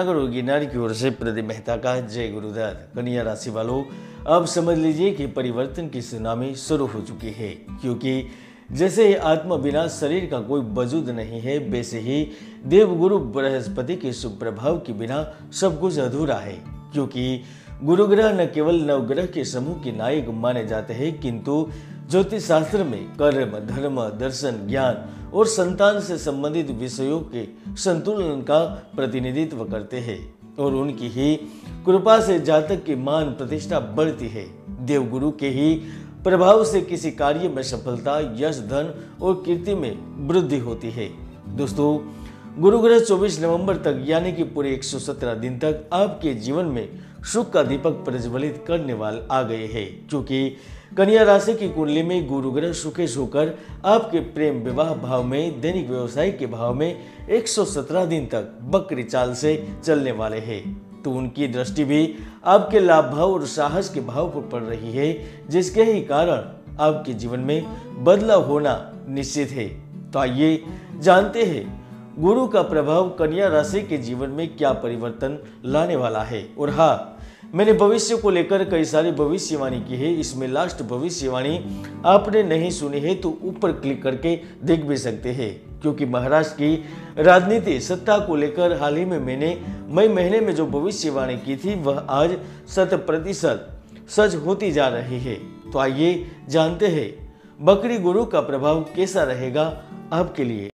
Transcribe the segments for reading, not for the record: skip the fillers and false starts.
सागर और गिरनार की ओर से प्रदीप मेहता का जय गुरुदत्त। कन्या राशि वालों, अब समझ लीजिए कि परिवर्तन की सुनामी शुरू हो चुकी है, क्योंकि जैसे ही आत्मा बिना शरीर का कोई वजूद नहीं है, वैसे ही देवगुरु बृहस्पति के शुभ प्रभाव के बिना सब कुछ अधूरा है। क्योंकि गुरु ग्रह न केवल नवग्रह के समूह के नायक माने जाते हैं, किंतु ज्योतिष शास्त्र में कर्म, धर्म, दर्शन, ज्ञान और संतान से संबंधित विषयों के संतुलन का प्रतिनिधित्व करते हैं और उनकी ही कृपा से जातक की मान प्रतिष्ठा बढ़ती है। देवगुरु के ही प्रभाव से किसी कार्य में सफलता, यश, धन और कीर्ति में वृद्धि होती है। दोस्तों, गुरु ग्रह 24 नवंबर तक यानी कि पूरे 117 दिन तक आपके जीवन में सुख का दीपक प्रज्वलित करने वाले आ गए हैं। क्योंकि कन्या राशि की कुंडली में गुरु ग्रह सुखेश होकर आपके प्रेम विवाह भाव में, दैनिक व्यवसाय के भाव में 117 दिन तक वक्री चाल से चलने वाले हैं, तो उनकी दृष्टि भी आपके लाभ भाव और साहस के भाव पर पड़ रही है, जिसके ही कारण आपके जीवन में बदलाव होना निश्चित है। तो आइए जानते हैं गुरु का प्रभाव कन्या राशि के जीवन में क्या परिवर्तन लाने वाला है। और हाँ, मैंने भविष्य को लेकर कई सारी भविष्यवाणी की है। इसमें लास्ट भविष्यवाणी आपने नहीं सुनी है तो ऊपर क्लिक करके देख भी सकते हैं, क्योंकि महाराष्ट्र की राजनीति सत्ता को लेकर हाल ही में मैंने मई महीने में जो भविष्यवाणी की थी वह आज 100% सच होती जा रही है। तो आइए जानते हैं बकरी गुरु का प्रभाव कैसा रहेगा आपके लिए।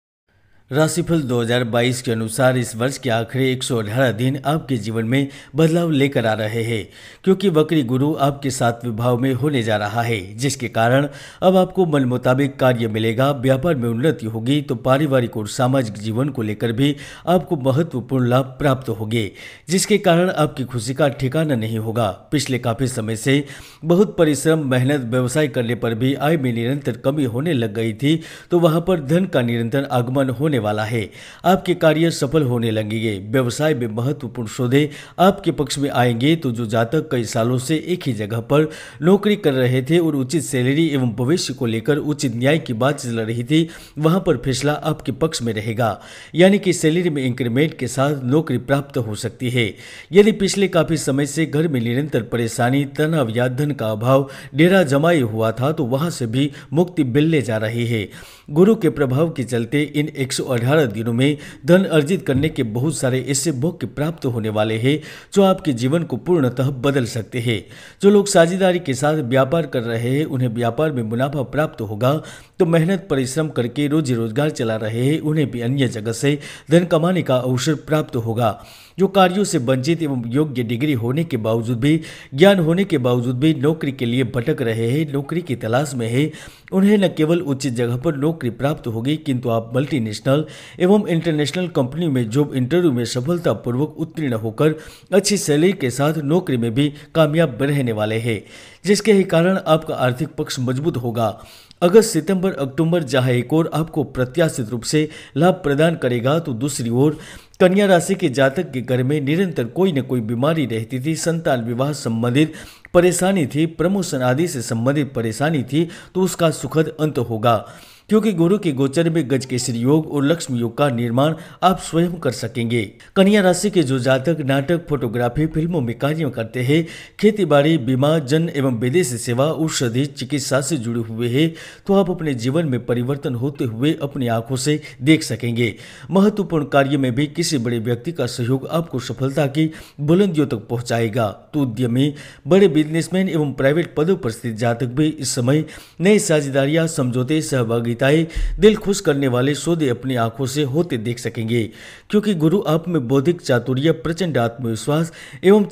राशिफल 2022 के अनुसार इस वर्ष के आखिरी 118 दिन आपके जीवन में बदलाव लेकर आ रहे हैं, क्योंकि वक्री गुरु आपके 7वें भाव में होने जा रहा है, जिसके कारण अब आपको मन मुताबिक कार्य मिलेगा, व्यापार में उन्नति होगी, तो पारिवारिक और सामाजिक जीवन को लेकर भी आपको महत्वपूर्ण लाभ प्राप्त होंगे, जिसके कारण आपकी खुशी का ठिकाना नहीं होगा। पिछले काफी समय से बहुत परिश्रम, मेहनत, व्यवसाय करने पर भी आय में निरंतर कमी होने लग गई थी, तो वहां पर धन का निरंतर आगमन होने वाला है। आपके कार्य सफल होने लगेंगे, व्यवसाय में महत्वपूर्ण सौदे आपके पक्ष में आएंगे। तो जो जातक कई सालों से एक ही जगह पर नौकरी कर रहे थे और उचित सैलरी एवं भविष्य को लेकर उचित न्याय की बात चल रही थी, वहां पर फैसला आपके पक्ष में रहेगा, यानी कि सैलरी में इंक्रीमेंट के साथ नौकरी प्राप्त हो सकती है। यदि पिछले काफी समय से घर में निरंतर परेशानी, तनाव या धन का अभाव डेरा जमाए हुआ था, तो वहां से भी मुक्ति मिलने जा रही है। गुरु के प्रभाव के चलते इन 118 दिनों में धन अर्जित करने के बहुत सारे ऐसे मौके प्राप्त होने वाले हैं जो आपके जीवन को पूर्णतः बदल सकते हैं। जो लोग साझेदारी के साथ व्यापार कर रहे हैं, उन्हें व्यापार में मुनाफा प्राप्त होगा। तो मेहनत परिश्रम करके रोजी रोजगार चला रहे हैं, उन्हें भी अन्य जगह से धन कमाने का अवसर प्राप्त होगा। जो कार्यों से वंचित एवं योग्य डिग्री होने के बावजूद भी, ज्ञान होने के बावजूद भी नौकरी के लिए भटक रहे हैं, नौकरी की तलाश में है, उन्हें न केवल उचित जगह पर नौकरी प्राप्त होगी, किंतु आप मल्टीनेशनल एवं इंटरनेशनल कंपनी में जॉब इंटरव्यू में सफलतापूर्वक उत्तीर्ण होकर अच्छी सैलरी के साथ नौकरी में भी कामयाब रहने वाले हैं, जिसके ही कारण आपका आर्थिक पक्ष मजबूत होगा। अगस्त, सितंबर, अक्टूबर जहां एक और आपको प्रत्याशित रूप से लाभ प्रदान करेगा, तो दूसरी ओर कन्या राशि के जातक के घर में निरंतर कोई न कोई बीमारी रहती थी, संतान विवाह संबंधित परेशानी थी, प्रमोशन आदि से संबंधित परेशानी थी, तो उसका सुखद अंत होगा। क्योंकि गुरु के गोचर में गजकेसरी योग और लक्ष्मी योग का निर्माण आप स्वयं कर सकेंगे। कन्या राशि के जो जातक नाटक, फोटोग्राफी, फिल्मों में कार्य करते हैं, खेती बाड़ी, बीमा, जन एवं विदेशी सेवा, औषधि, चिकित्सा से जुड़े हुए हैं, तो आप अपने जीवन में परिवर्तन होते हुए अपनी आंखों से देख सकेंगे। महत्वपूर्ण कार्य में भी किसी बड़े व्यक्ति का सहयोग आपको सफलता की बुलंदियों तक पहुंचाएगा। तो उद्यमी, बड़े बिजनेसमैन एवं प्राइवेट पदों पर स्थित जातक भी इस समय नई साझेदारियां, समझौते, सहभागी दिल खुश करने वाले सौदे अपनी आंखों से होते देख सकेंगे। क्योंकि गुरु आप में बौद्धिक चातुर्य, प्रचंड आत्मविश्वास एवं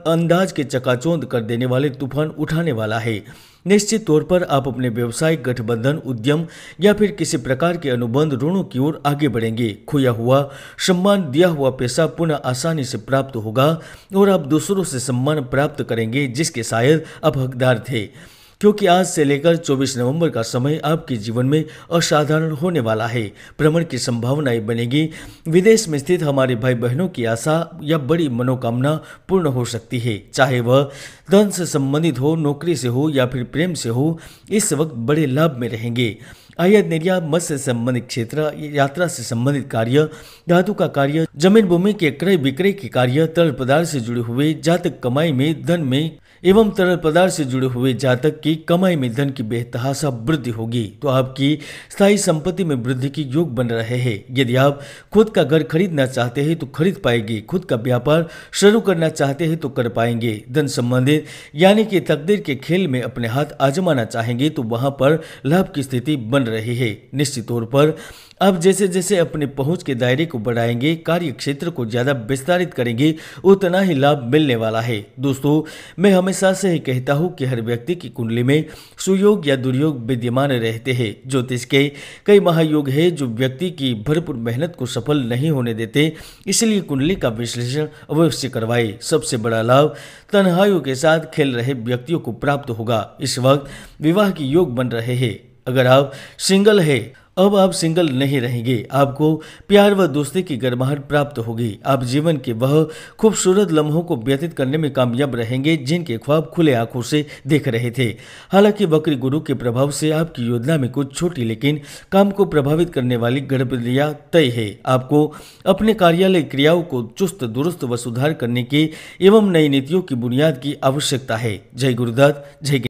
अंदाज के चकाचौंध कर देने वाले तूफान उठाने वाला है। निश्चित तौर पर आप अपने व्यवसाय, गठबंधन, उद्यम या फिर किसी प्रकार के अनुबंध ऋणों की ओर आगे बढ़ेंगे। खोया हुआ सम्मान, दिया हुआ पैसा पुनः आसानी से प्राप्त होगा और आप दूसरों से सम्मान प्राप्त करेंगे जिसके शायद आप हकदार थे। क्योंकि आज से लेकर 24 नवंबर का समय आपके जीवन में असाधारण होने वाला है। भ्रमण की संभावनाएं बनेगी। विदेश में स्थित हमारे भाई बहनों की आशा या बड़ी मनोकामना पूर्ण हो सकती है, चाहे वह धन से संबंधित हो, नौकरी से हो या फिर प्रेम से हो। इस वक्त बड़े लाभ में रहेंगे। आयात निर्यात, मत्स्य संबंधित क्षेत्र, यात्रा से संबंधित कार्य, धातु का कार्य, जमीन भूमि के क्रय विक्रय के कार्य, तरल पदार्थ से जुड़े हुए जातक कमाई में धन में एवं तरल पदार्थ से जुड़े हुए जातक की कमाई में धन की बेतहाशा वृद्धि होगी। तो आपकी स्थायी संपत्ति में वृद्धि की योग बन रहे हैं। यदि आप खुद का घर खरीदना चाहते हैं तो खरीद पाएंगे, खुद का व्यापार शुरू करना चाहते हैं तो कर पाएंगे, धन संबंधित यानी कि तकदीर के खेल में अपने हाथ आजमाना चाहेंगे तो वहां पर लाभ की स्थिति बन रही है। निश्चित तौर पर अब जैसे जैसे अपने पहुंच के दायरे को बढ़ाएंगे, कार्य क्षेत्र को ज्यादा विस्तारित करेंगे, उतना ही लाभ मिलने वाला है। दोस्तों, मैं हमेशा से ही कहता हूं कि हर व्यक्ति की कुंडली में सुयोग या दुर्योग विद्यमान रहते हैं। ज्योतिष के कई महायोग है जो व्यक्ति की भरपूर मेहनत को सफल नहीं होने देते, इसलिए कुंडली का विश्लेषण अवश्य करवाए। सबसे बड़ा लाभ तन्हाइयों के साथ खेल रहे व्यक्तियों को प्राप्त होगा। इस वक्त विवाह के योग बन रहे हैं। अगर आप सिंगल है, अब आप सिंगल नहीं रहेंगे, आपको प्यार व दोस्ती की गर्माहट प्राप्त होगी। आप जीवन के वह खूबसूरत लम्हों को व्यतीत करने में कामयाब रहेंगे जिनके ख्वाब खुले आंखों से देख रहे थे। हालांकि वक्री गुरु के प्रभाव से आपकी योजना में कुछ छोटी लेकिन काम को प्रभावित करने वाली गड़बड़ियां तय है। आपको अपने कार्यालय क्रियाओं को चुस्त दुरुस्त व सुधार करने की एवं नई नीतियों की बुनियाद की आवश्यकता है। जय गुरुदत्त, जय